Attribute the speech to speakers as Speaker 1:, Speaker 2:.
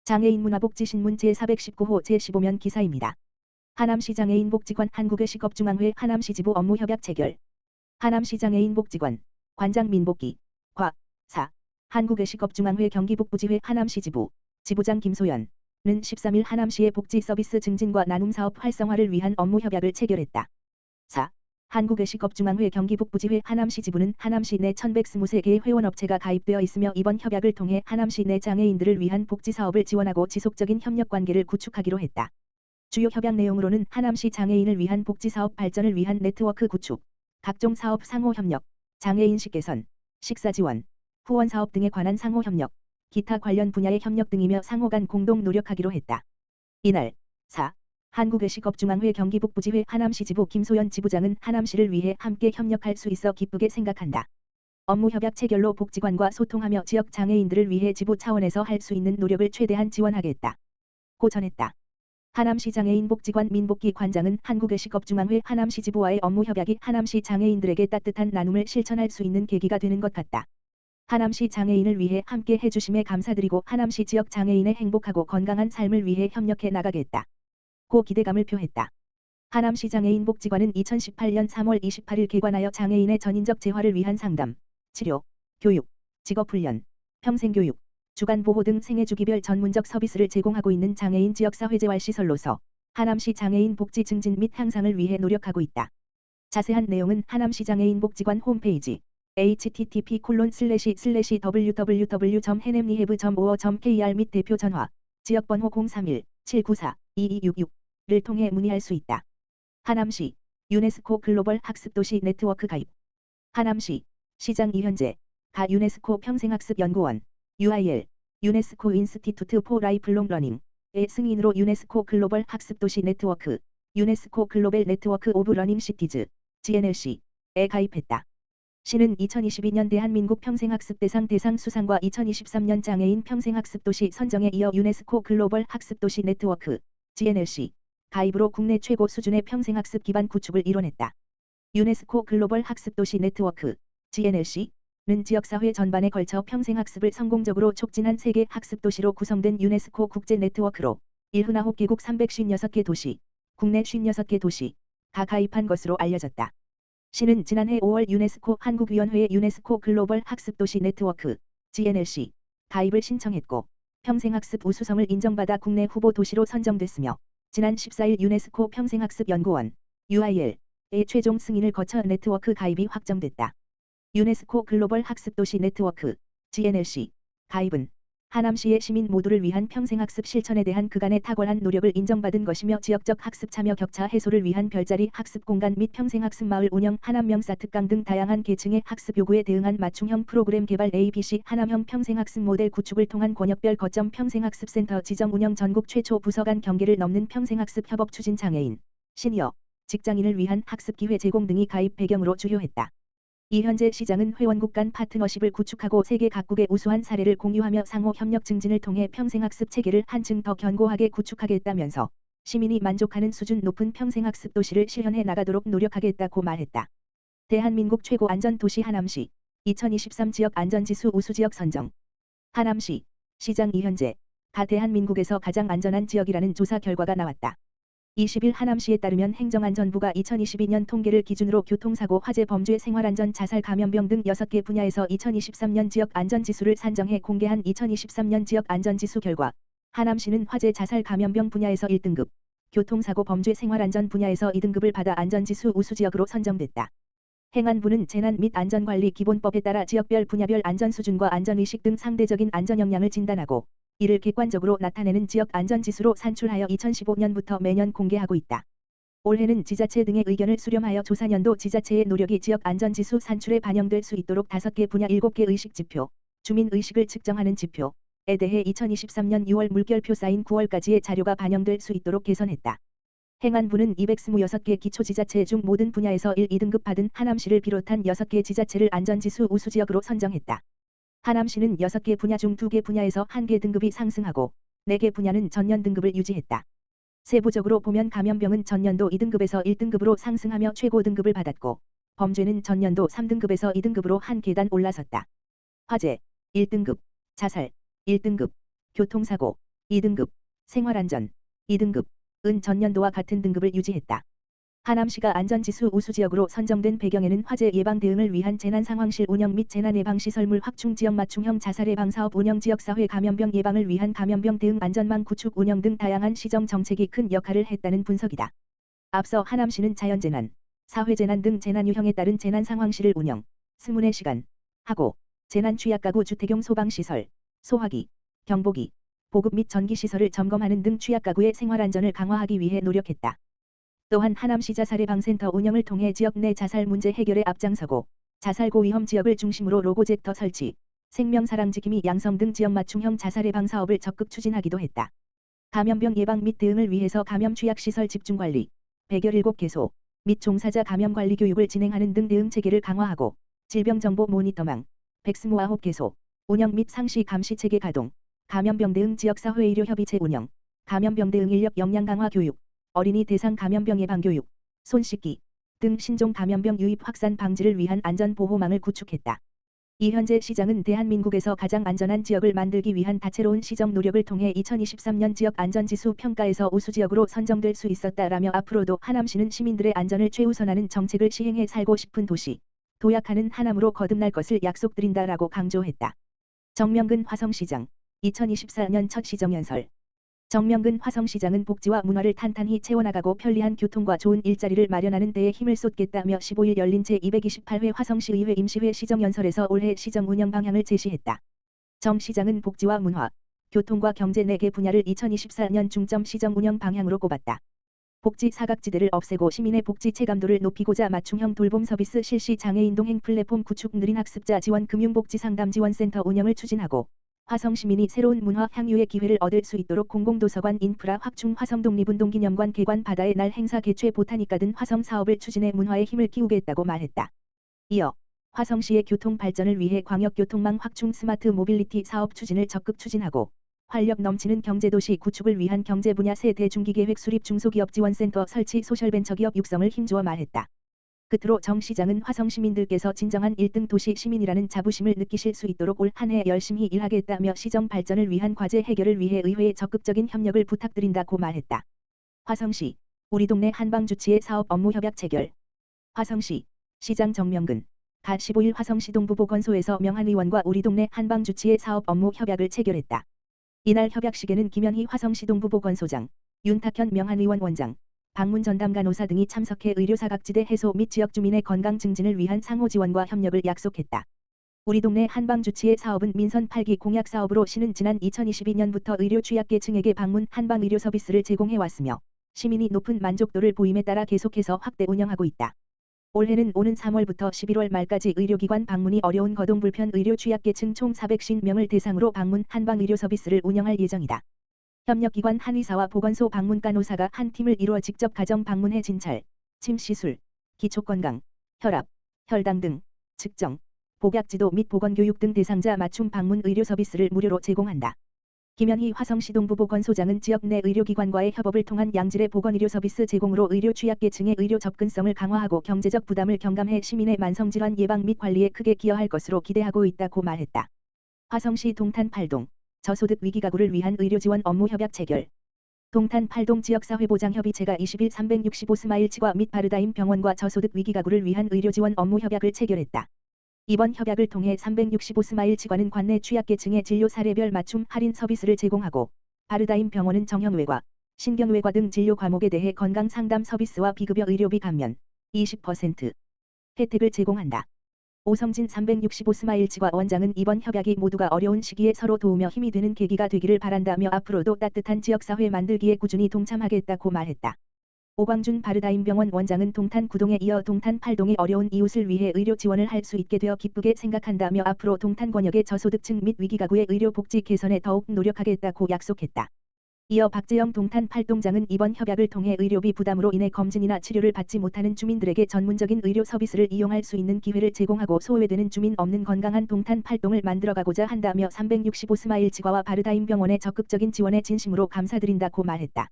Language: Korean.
Speaker 1: 장애인 문화복지신문 제419호 제15면 기사입니다. 하남시 장애인복지관 한국외식업중앙회 하남시지부 업무협약 체결. 하남시 장애인복지관 관장 민복기 과 4. 한국외식업중앙회 경기북부지회 하남시지부 지부장 김소연은 13일 하남시의 복지서비스 증진과 나눔사업 활성화를 위한 업무협약을 체결했다. 4. 한국외식업중앙회 경기북부지회 하남시지부는 하남시 내 1123개의 회원업체가 가입되어 있으며 이번 협약을 통해 하남시 내 장애인들을 위한 복지사업을 지원하고 지속적인 협력관계를 구축하기로 했다. 주요 협약 내용으로는 하남시 장애인을 위한 복지사업 발전을 위한 네트워크 구축, 각종 사업 상호협력, 장애인식 개선, 식사지원, 후원사업 등에 관한 상호협력, 기타 관련 분야의 협력 등이며 상호 간 공동 노력하기로 했다. 이날 4. 한국외식업중앙회 경기북부지회 하남시지부 김소연 지부장은 하남시를 위해 함께 협력할 수 있어 기쁘게 생각한다. 업무협약 체결로 복지관과 소통하며 지역 장애인들을 위해 지부 차원에서 할 수 있는 노력을 최대한 지원하겠다. 고 전했다. 하남시 장애인복지관 민복기 관장은 한국외식업중앙회 하남시지부와의 업무협약이 하남시 장애인들에게 따뜻한 나눔을 실천할 수 있는 계기가 되는 것 같다. 하남시 장애인을 위해 함께 해주심에 감사드리고 하남시 지역 장애인의 행복하고 건강한 삶을 위해 협력해 나가겠다. 고 기대감을 표했다. 하남시 장애인복지관은 2018년 3월 28일 개관하여 장애인의 전인적 재활을 위한 상담, 치료, 교육, 직업훈련, 평생교육, 주간보호 등 생애주기별 전문적 서비스를 제공하고 있는 장애인 지역사회재활시설로서 하남시 장애인 복지 증진 및 향상을 위해 노력하고 있다. 자세한 내용은 하남시 장애인복지관 홈페이지 http://www.henemrehab.or.kr 및 대표 전화, 지역번호 031-794-2266를 통해 문의할 수 있다. 하남시 유네스코 글로벌 학습도시 네트워크 가입. 하남시 시장 이현재 가 유네스코 평생학습연구원 UIL 유네스코 인스티튜트 포 라이플롱 러닝의 승인으로 유네스코 글로벌 학습도시 네트워크 유네스코 글로벌 네트워크 오브 러닝 시티즈 GNLC에 가입했다. 시는 2022년 대한민국 평생학습대상 대상 수상과 2023년 장애인 평생학습도시 선정에 이어 유네스코 글로벌 학습도시 네트워크 GNLC 가입으로 국내 최고 수준의 평생학습 기반 구축을 이뤄냈다. 유네스코 글로벌 학습도시 네트워크 GNLC는 지역사회 전반에 걸쳐 평생학습을 성공적으로 촉진한 세계 학습도시로 구성된 유네스코 국제 네트워크로 79개국 356개 도시, 국내 56개 도시가 가입한 것으로 알려졌다. 시는 지난해 5월 유네스코 한국위원회에 유네스코 글로벌 학습도시 네트워크 GNLC 가입을 신청했고 평생학습 우수성을 인정받아 국내 후보 도시로 선정됐으며 지난 14일 유네스코 평생학습연구원 UIL의 최종 승인을 거쳐 네트워크 가입이 확정됐다. 유네스코 글로벌 학습도시 네트워크 GNLC 가입은 하남시의 시민 모두를 위한 평생학습 실천에 대한 그간의 탁월한 노력을 인정받은 것이며 지역적 학습 참여 격차 해소를 위한 별자리 학습 공간 및 평생학습 마을 운영 하남명사 특강 등 다양한 계층의 학습 요구에 대응한 맞춤형 프로그램 개발 ABC 하남형 평생학습 모델 구축을 통한 권역별 거점 평생학습센터 지정 운영 전국 최초 부서 간 경계를 넘는 평생학습 협업 추진 장애인, 시니어, 직장인을 위한 학습 기회 제공 등이 가입 배경으로 주요했다. 이현재 시장은 회원국 간 파트너십을 구축하고 세계 각국의 우수한 사례를 공유하며 상호 협력 증진을 통해 평생학습 체계를 한층 더 견고하게 구축하겠다면서 시민이 만족하는 수준 높은 평생학습 도시를 실현해 나가도록 노력하겠다고 말했다. 대한민국 최고 안전도시 하남시 2023 지역 안전지수 우수지역 선정. 하남시 시장 이현재 가 대한민국에서 가장 안전한 지역이라는 조사 결과가 나왔다. 20일 하남시에 따르면 행정안전부가 2022년 통계를 기준으로 교통사고, 화재, 범죄, 생활안전, 자살, 감염병 등 6개 분야에서 2023년 지역 안전지수를 산정해 공개한 2023년 지역 안전지수 결과 하남시는 화재, 자살, 감염병 분야에서 1등급, 교통사고, 범죄, 생활안전 분야에서 2등급을 받아 안전지수 우수지역으로 선정됐다. 행안부는 재난 및 안전관리 기본법에 따라 지역별 분야별 안전수준과 안전의식 등 상대적인 안전 역량을 진단하고 이를 객관적으로 나타내는 지역 안전지수로 산출하여 2015년부터 매년 공개하고 있다. 올해는 지자체 등의 의견을 수렴하여 조사년도 지자체의 노력이 지역 안전지수 산출에 반영될 수 있도록 5개 분야 7개 의식지표, 주민의식을 측정하는 지표에 대해 2023년 6월 물결표 쌓인 9월까지의 자료가 반영될 수 있도록 개선했다. 행안부는 226개 기초지자체 중 모든 분야에서 1, 2등급 받은 하남시를 비롯한 6개 지자체를 안전지수 우수지역으로 선정했다. 하남시는 6개 분야 중 2개 분야에서 1개 등급이 상승하고 4개 분야는 전년 등급을 유지했다. 세부적으로 보면 감염병은 전년도 2등급에서 1등급으로 상승하며 최고 등급을 받았고 범죄는 전년도 3등급에서 2등급으로 한 계단 올라섰다. 화재 1등급, 자살 1등급, 교통사고 2등급, 생활안전, 2등급, 은 전년도와 같은 등급을 유지했다. 하남시가 안전지수 우수지역으로 선정된 배경에는 화재 예방 대응을 위한 재난상황실 운영 및 재난예방시설물 확충 지역 맞춤형 자살예방사업 운영 지역사회 감염병 예방을 위한 감염병 대응 안전망 구축 운영 등 다양한 시정 정책이 큰 역할을 했다는 분석이다. 앞서 하남시는 자연재난, 사회재난 등 재난 유형에 따른 재난상황실을 운영, 스문의 시간, 하고 재난취약가구 주택용 소방시설, 소화기, 경보기, 보급 및 전기시설을 점검하는 등 취약가구의 생활안전을 강화하기 위해 노력했다. 또한 하남시 자살예방센터 운영을 통해 지역 내 자살 문제 해결에 앞장서고 자살 고위험 지역을 중심으로 로고젝터 설치, 생명사랑지킴이 양성 등 지역 맞춤형 자살예방 사업을 적극 추진하기도 했다. 감염병 예방 및 대응을 위해서 감염 취약시설 집중관리, 117개소 및 종사자 감염관리 교육을 진행하는 등 대응 체계를 강화하고 질병정보 모니터망, 129개소 운영 및 상시 감시 체계 가동, 감염병 대응 지역사회의료협의체 운영, 감염병 대응 인력 역량 강화 교육, 어린이 대상 감염병 예방 교육, 손 씻기 등 신종 감염병 유입 확산 방지를 위한 안전보호망을 구축했다. 이현재 시장은 대한민국에서 가장 안전한 지역을 만들기 위한 다채로운 시정 노력을 통해 2023년 지역 안전지수 평가에서 우수지역으로 선정될 수 있었다라며 앞으로도 하남시는 시민들의 안전을 최우선하는 정책을 시행해 살고 싶은 도시, 도약하는 하남으로 거듭날 것을 약속드린다라고 강조했다. 정명근 화성시장 2024년 첫 시정연설. 정명근 화성시장은 복지와 문화를 탄탄히 채워나가고 편리한 교통과 좋은 일자리를 마련하는 데에 힘을 쏟겠다며 15일 열린 제228회 화성시의회 임시회 시정연설에서 올해 시정 운영 방향을 제시했다. 정 시장은 복지와 문화, 교통과 경제 4개 분야를 2024년 중점 시정 운영 방향으로 꼽았다. 복지 사각지대를 없애고 시민의 복지 체감도를 높이고자 맞춤형 돌봄 서비스 실시 장애인 동행 플랫폼 구축 느린 학습자 지원 금융복지 상담 지원센터 운영을 추진하고 화성 시민이 새로운 문화 향유의 기회를 얻을 수 있도록 공공도서관 인프라 확충 화성 독립운동기념관 개관 바다의 날 행사 개최 보타니까 등 화성 사업을 추진해 문화에 힘을 키우겠다고 말했다. 이어 화성시의 교통 발전을 위해 광역교통망 확충 스마트 모빌리티 사업 추진을 적극 추진하고 활력 넘치는 경제도시 구축을 위한 경제 분야 새 대중기계획 수립 중소기업 지원센터 설치 소셜벤처기업 육성을 힘주어 말했다. 끝으로 정 시장은 화성 시민들께서 진정한 1등 도시 시민이라는 자부심을 느끼실 수 있도록 올 한 해 열심히 일하겠다며 시정 발전을 위한 과제 해결을 위해 의회에 적극적인 협력을 부탁드린다고 말했다. 화성시 우리 동네 한방주치의 사업 업무 협약 체결. 화성시 시장 정명근 가 15일 화성시 동부보건소에서 명한 의원과 우리 동네 한방주치의 사업 업무 협약을 체결했다. 이날 협약식에는 김현희 화성시 동부보건소장, 윤탁현 명한 의원 원장, 방문 전담 간호사 등이 참석해 의료사각지대 해소 및 지역 주민의 건강 증진을 위한 상호 지원과 협력을 약속했다. 우리 동네 한방주치의 사업은 민선 8기 공약 사업으로 시는 지난 2022년부터 의료 취약계층에게 방문 한방 의료 서비스를 제공해왔으며 시민이 높은 만족도를 보임에 따라 계속해서 확대 운영하고 있다. 올해는 오는 3월부터 11월 말까지 의료기관 방문이 어려운 거동불편 의료 취약계층 총 450명을 대상으로 방문 한방 의료 서비스를 운영할 예정이다. 협력기관 한의사와 보건소 방문 간호사가 한 팀을 이루어 직접 가정 방문해 진찰, 침 시술, 기초건강, 혈압, 혈당 등 측정, 복약지도 및 보건교육 등 대상자 맞춤 방문 의료 서비스를 무료로 제공한다. 김현희 화성시 동부보건소장은 지역 내 의료기관과의 협업을 통한 양질의 보건의료 서비스 제공으로 의료 취약계층의 의료 접근성을 강화하고 경제적 부담을 경감해 시민의 만성질환 예방 및 관리에 크게 기여할 것으로 기대하고 있다고 말했다. 화성시 동탄 8동 저소득 위기가구를 위한 의료지원 업무 협약 체결. 동탄 8동 지역사회보장협의체가 20일 365 스마일 치과 및 바르다임 병원과 저소득 위기가구를 위한 의료지원 업무 협약을 체결했다. 이번 협약을 통해 365 스마일 치과는 관내 취약계층의 진료 사례별 맞춤 할인 서비스를 제공하고 바르다임 병원은 정형외과, 신경외과 등 진료 과목에 대해 건강상담 서비스와 비급여 의료비 감면 20% 혜택을 제공한다. 오성진 365 스마일 치과 원장은 이번 협약이 모두가 어려운 시기에 서로 도우며 힘이 되는 계기가 되기를 바란다며 앞으로도 따뜻한 지역사회 만들기에 꾸준히 동참하겠다고 말했다. 오광준 바르다임 병원 원장은 동탄 9동에 이어 동탄 8동의 어려운 이웃을 위해 의료 지원을 할 수 있게 되어 기쁘게 생각한다며 앞으로 동탄 권역의 저소득층 및 위기가구의 의료 복지 개선에 더욱 노력하겠다고 약속했다. 이어 박재영 동탄 8동장은 이번 협약을 통해 의료비 부담으로 인해 검진이나 치료를 받지 못하는 주민들에게 전문적인 의료 서비스를 이용할 수 있는 기회를 제공하고 소외되는 주민 없는 건강한 동탄 8동을 만들어가고자 한다며 365 스마일 치과와 바르다임 병원의 적극적인 지원에 진심으로 감사드린다고 말했다.